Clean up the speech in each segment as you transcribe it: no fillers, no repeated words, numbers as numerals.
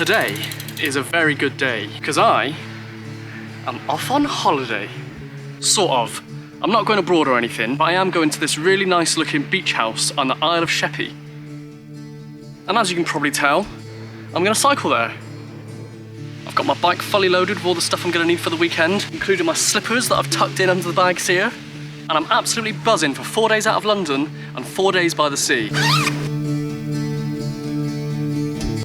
Today is a very good day because I am off on holiday. Sort of. I'm not going abroad or anything, but I am going to this really nice looking beach house on the Isle of Sheppey. And as you can probably tell, I'm going to cycle there. I've got my bike fully loaded with all the stuff I'm going to need for the weekend, including my slippers that I've tucked in under the bags here. And I'm absolutely buzzing for 4 days out of London and 4 days by the sea.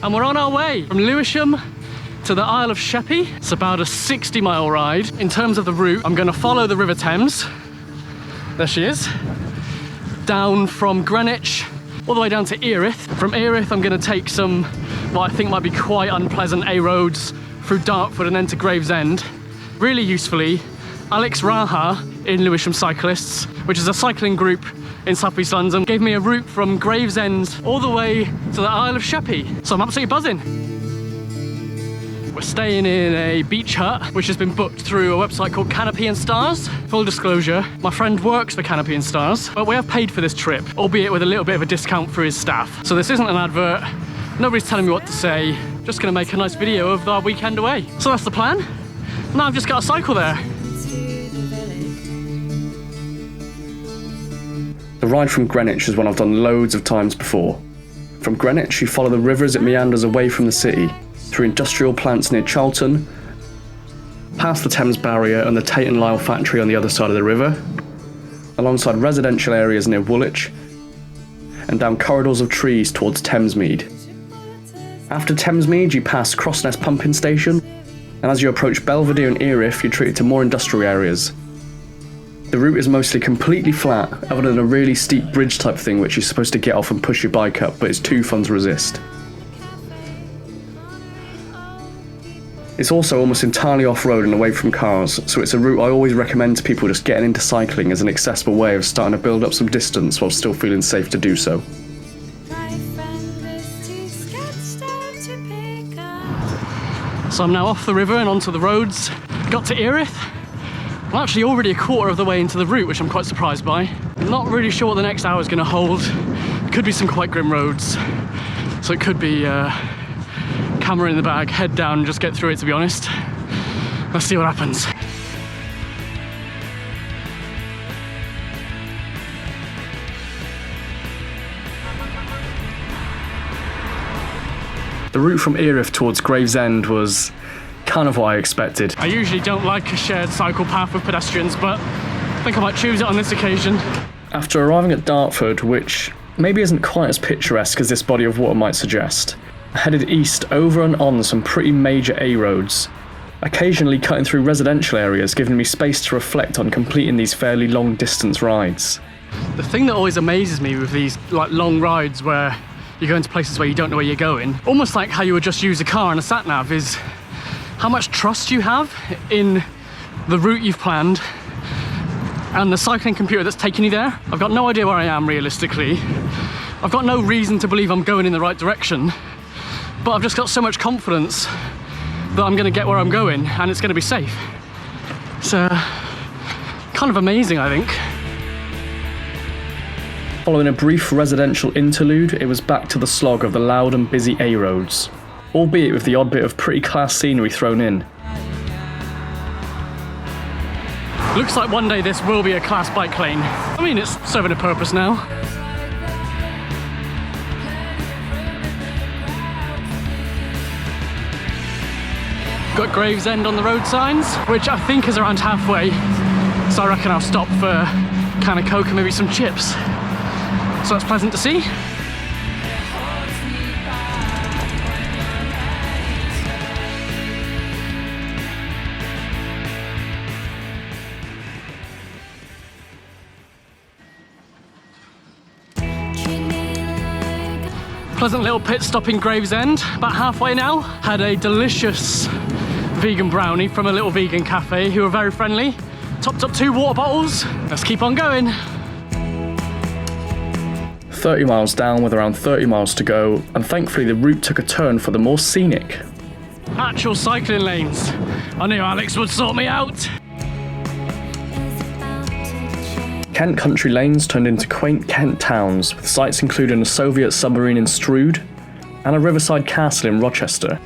And we're on our way from Lewisham to the Isle of Sheppey. It's about a 60-mile ride. In terms of the route, I'm going to follow the River Thames. There she is. Down from Greenwich, all the way down to Erith. From Erith, I'm going to take some, what I think might be quite unpleasant A-roads through Dartford and then to Gravesend. Really usefully, Alex Raha in Lewisham Cyclists, which is a cycling group in South East London, gave me a route from Gravesend all the way to the Isle of Sheppey. So I'm absolutely buzzing. We're staying in a beach hut, which has been booked through a website called Canopy and Stars. Full disclosure, my friend works for Canopy and Stars, but we have paid for this trip, albeit with a little bit of a discount for his staff. So this isn't an advert, nobody's telling me what to say, just gonna make a nice video of our weekend away. So that's the plan. Now I've just got to cycle there. The ride from Greenwich is one I've done loads of times before. From Greenwich, you follow the river as it meanders away from the city, through industrial plants near Charlton, past the Thames barrier and the Tate and Lyle factory on the other side of the river, alongside residential areas near Woolwich, and down corridors of trees towards Thamesmead. After Thamesmead, you pass Crossness pumping station, and as you approach Belvedere and Erith, you're treated to more industrial areas. The route is mostly completely flat, other than a really steep bridge type thing which you're supposed to get off and push your bike up, but it's too fun to resist. It's also almost entirely off-road and away from cars, so it's a route I always recommend to people just getting into cycling as an accessible way of starting to build up some distance while still feeling safe to do so. So I'm now off the river and onto the roads. Got to Erith. I'm actually already a quarter of the way into the route, which I'm quite surprised by. I'm not really sure what the next hour is going to hold. Could be some quite grim roads. So it could be camera in the bag, head down and just get through it, to be honest. Let's see what happens. The route from Erith towards Gravesend was kind of what I expected. I usually don't like a shared cycle path with pedestrians, but I think I might choose it on this occasion. After arriving at Dartford, which maybe isn't quite as picturesque as this body of water might suggest, I headed east over and on some pretty major A-roads, occasionally cutting through residential areas, giving me space to reflect on completing these fairly long distance rides. The thing that always amazes me with these long rides where you go into places where you don't know where you're going, almost like how you would just use a car and a sat-nav, is how much trust you have in the route you've planned and the cycling computer that's taking you there. I've got no idea where I am realistically. I've got no reason to believe I'm going in the right direction, but I've just got so much confidence that I'm going to get where I'm going and it's going to be safe. It's kind of amazing, I think. Following a brief residential interlude, it was back to the slog of the loud and busy A-roads, albeit with the odd bit of pretty class scenery thrown in. Looks like one day this will be a class bike lane. I mean, it's serving a purpose now. Got Gravesend on the road signs, which I think is around halfway. So I reckon I'll stop for a can of Coke and maybe some chips. So that's pleasant to see. Pleasant little pit stop in Gravesend, about halfway now. Had a delicious vegan brownie from a little vegan cafe who were very friendly. Topped up 2 water bottles. Let's keep on going. 30 miles down with around 30 miles to go, and thankfully the route took a turn for the more scenic. Actual cycling lanes. I knew Alex would sort me out. Kent country lanes turned into quaint Kent towns, with sites including a Soviet submarine in Strood, and a riverside castle in Rochester.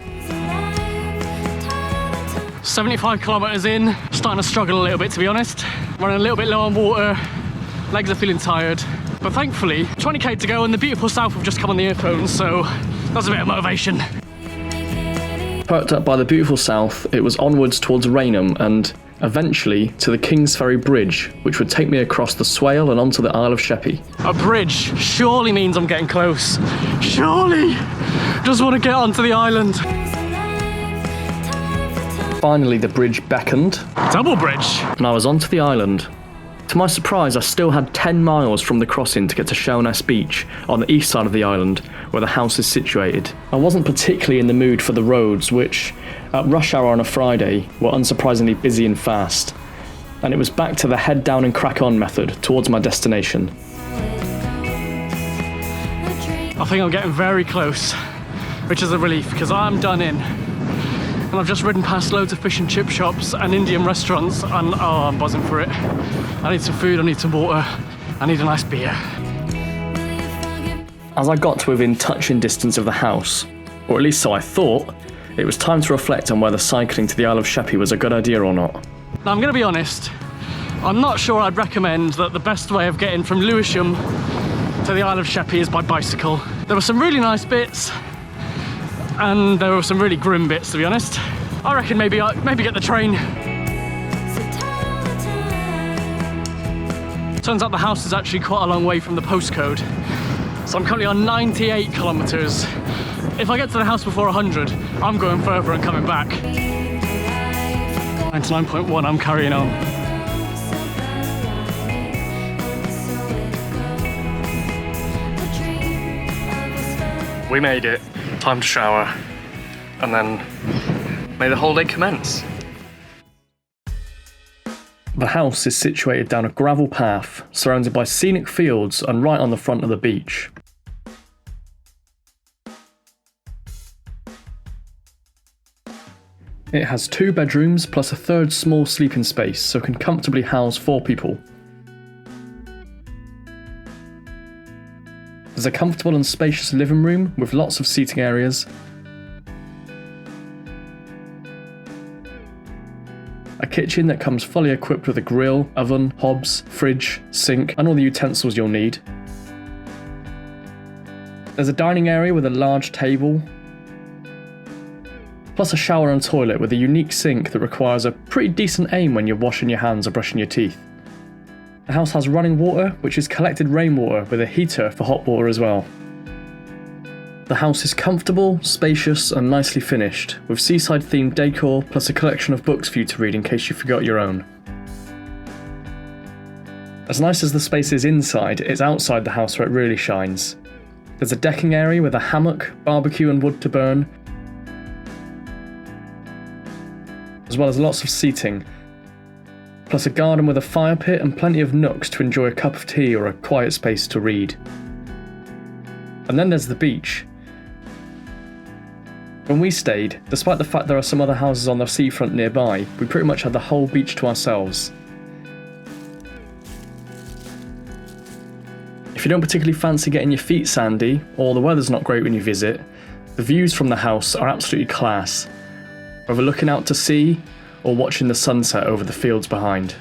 75 kilometres in, starting to struggle a little bit to be honest. Running a little bit low on water, legs are feeling tired. But thankfully, 20k to go and the beautiful south have just come on the earphones, so that's a bit of motivation. Perked up by the beautiful south, it was onwards towards Rainham and eventually to the Kingsferry Bridge, which would take me across the Swale and onto the Isle of Sheppey. A bridge surely means I'm getting close. Surely! Just want to get onto the island. Finally, the bridge beckoned. Double bridge! And I was onto the island. To my surprise, I still had 10 miles from the crossing to get to Sheerness Beach on the east side of the island, where the house is situated. I wasn't particularly in the mood for the roads, which, at rush hour on a Friday, were unsurprisingly busy and fast. And it was back to the head down and crack on method towards my destination. I think I'm getting very close, which is a relief because I'm done in. And I've just ridden past loads of fish and chip shops and Indian restaurants and oh, I'm buzzing for it. I need some food, I need some water, I need a nice beer. As I got to within touching distance of the house, or at least so I thought, it was time to reflect on whether cycling to the Isle of Sheppey was a good idea or not. Now I'm going to be honest, I'm not sure I'd recommend that the best way of getting from Lewisham to the Isle of Sheppey is by bicycle. There were some really nice bits, and there were some really grim bits to be honest. I reckon maybe get the train. Turns out the house is actually quite a long way from the postcode. So I'm currently on 98 kilometres. If I get to the house before 100, I'm going further and coming back. 99.1, I'm carrying on. We made it. Time to shower. And then may the whole day commence. The house is situated down a gravel path, surrounded by scenic fields and right on the front of the beach. It has 2 bedrooms plus a third small sleeping space, so can comfortably house 4 people. There's a comfortable and spacious living room with lots of seating areas, a kitchen that comes fully equipped with a grill, oven, hobs, fridge, sink, and all the utensils you'll need. There's a dining area with a large table, plus a shower and toilet with a unique sink that requires a pretty decent aim when you're washing your hands or brushing your teeth. The house has running water, which is collected rainwater with a heater for hot water as well. The house is comfortable, spacious and nicely finished, with seaside themed decor plus a collection of books for you to read in case you forgot your own. As nice as the space is inside, it's outside the house where it really shines. There's a decking area with a hammock, barbecue and wood to burn, as well as lots of seating, plus a garden with a fire pit and plenty of nooks to enjoy a cup of tea or a quiet space to read. And then there's the beach. When we stayed, despite the fact there are some other houses on the seafront nearby, we pretty much had the whole beach to ourselves. If you don't particularly fancy getting your feet sandy, or the weather's not great when you visit, the views from the house are absolutely class, whether looking out to sea or watching the sunset over the fields behind.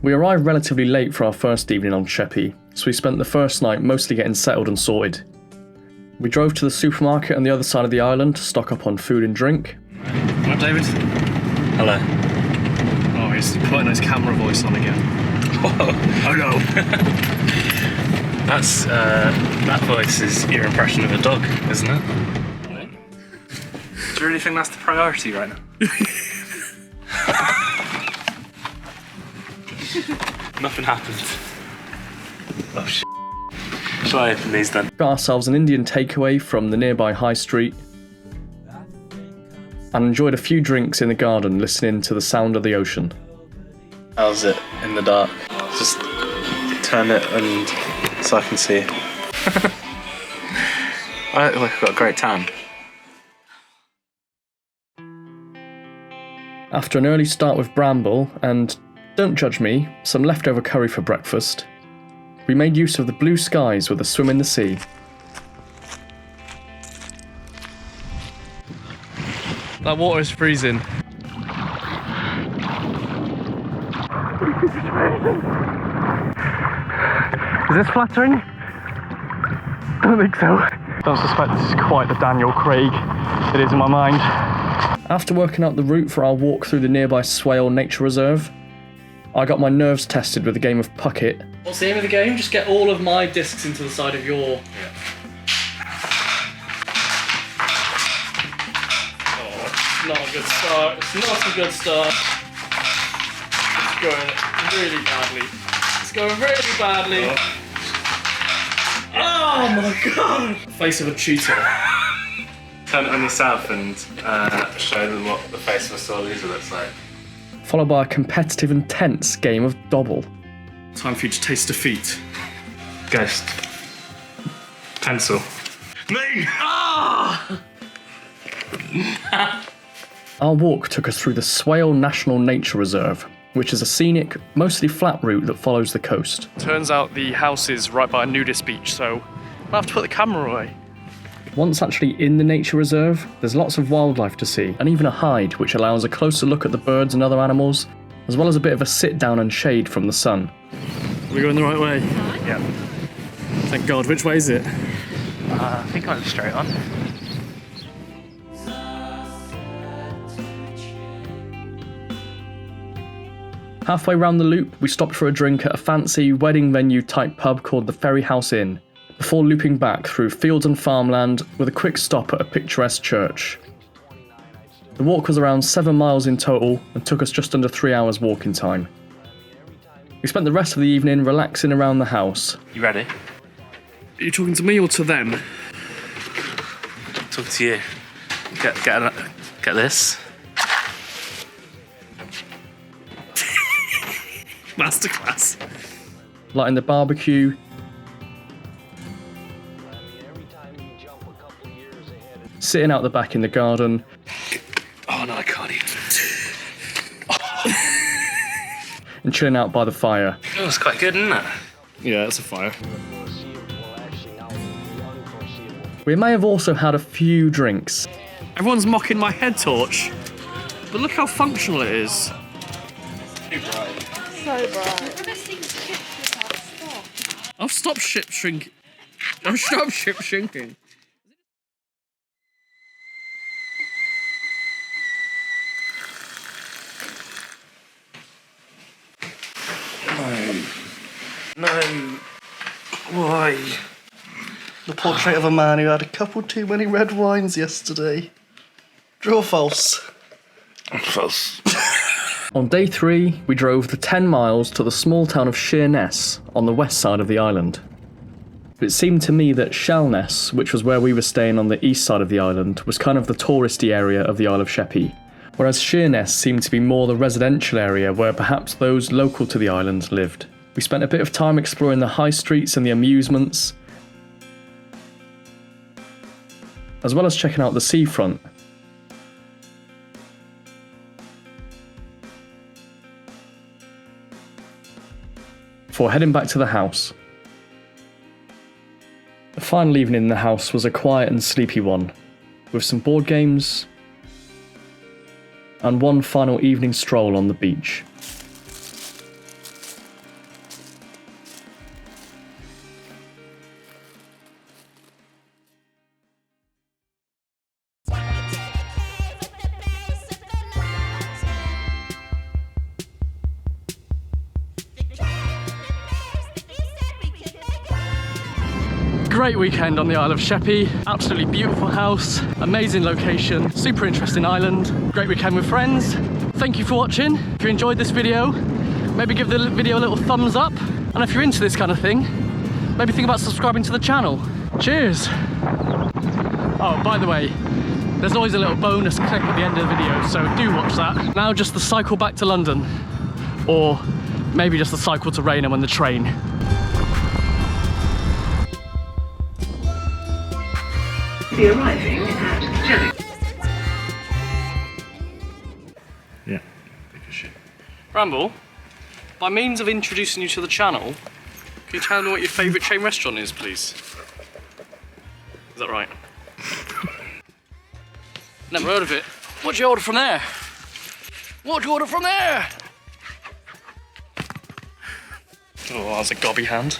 We arrived relatively late for our first evening on Sheppey, so we spent the first night mostly getting settled and sorted. We drove to the supermarket on the other side of the island to stock up on food and drink. Hello, David. Hello. Oh, he's putting his camera voice on again. Oh no. That voice is your impression of a dog, isn't it? Do you really think that's the priority right now? Nothing happened. Oh shit. Shall I open these then? Got ourselves an Indian takeaway from the nearby high street and enjoyed a few drinks in the garden listening to the sound of the ocean. How's it in the dark? Just turn it and so I can see. I look like I've got a great tan. After an early start with Bramble and, don't judge me, some leftover curry for breakfast, we made use of the blue skies with a swim in the sea. That water is freezing. Is this flattering? I don't think so. Don't suspect this is quite the Daniel Craig it is in my mind. After working out the route for our walk through the nearby Swale Nature Reserve, I got my nerves tested with a game of Puck-It. What's the aim of the game? Just get all of my discs into the side of your... Oh, not a good start. It's not a good start. It's going really badly. It's going really badly. Oh my god! Face of a cheater. Turn it on yourself and show them what the face of a sore loser looks like. Followed by a competitive and tense game of Dobble. Time for you to taste defeat. Ghost. Pencil. Me! Ah! Our walk took us through the Swale National Nature Reserve, which is a scenic, mostly flat route that follows the coast. Turns out the house is right by a nudist beach, so I'll have to put the camera away. Once actually in the nature reserve, there's lots of wildlife to see, and even a hide which allows a closer look at the birds and other animals, as well as a bit of a sit down and shade from the sun. Are we going the right way? Yeah. Thank God. Which way is it? I think I'm straight on. Halfway round the loop, we stopped for a drink at a fancy wedding venue type pub called the Ferry House Inn, before looping back through fields and farmland with a quick stop at a picturesque church. The walk was around 7 miles in total and took us just under 3 hours walking time. We spent the rest of the evening relaxing around the house. You ready? Are you talking to me or to them? Talk to you. Get this. Masterclass. Lighting the barbecue, sitting out the back in the garden. Oh no, I can't eat. And chilling out by the fire. Oh, it's quite good, isn't it? Yeah, it's a fire. We may have also had a few drinks. Everyone's mocking my head torch, but look how functional it is. So bright. I've stopped ship shrinking. I've stopped ship shrinking. No. Why? The portrait of a man who had a couple too many red wines yesterday. True or false? False. On day 3, we drove the 10 miles to the small town of Sheerness on the west side of the island. It seemed to me that Sheerness, which was where we were staying on the east side of the island, was kind of the touristy area of the Isle of Sheppey, whereas Sheerness seemed to be more the residential area where perhaps those local to the island lived. We spent a bit of time exploring the high streets and the amusements, as well as checking out the seafront. Before heading back to the house. The final evening in the house was a quiet and sleepy one, with some board games and one final evening stroll on the beach. Great weekend on the Isle of Sheppey. Absolutely beautiful house, amazing location, super interesting island. Great weekend with friends. Thank you for watching. If you enjoyed this video, maybe give the video a little thumbs up. And if you're into this kind of thing, maybe think about subscribing to the channel. Cheers. Oh, by the way, there's always a little bonus clip at the end of the video, so do watch that. Now just the cycle back to London, or maybe just the cycle to Rainham and the train. Be arriving at Jelly. Yeah. Big as shit. Bramble, by means of introducing you to the channel, can you tell me what your favourite chain restaurant is, please? Is that right? Never heard of it. What'd you order from there? What'd you order from there? Oh, that's a gobby hand.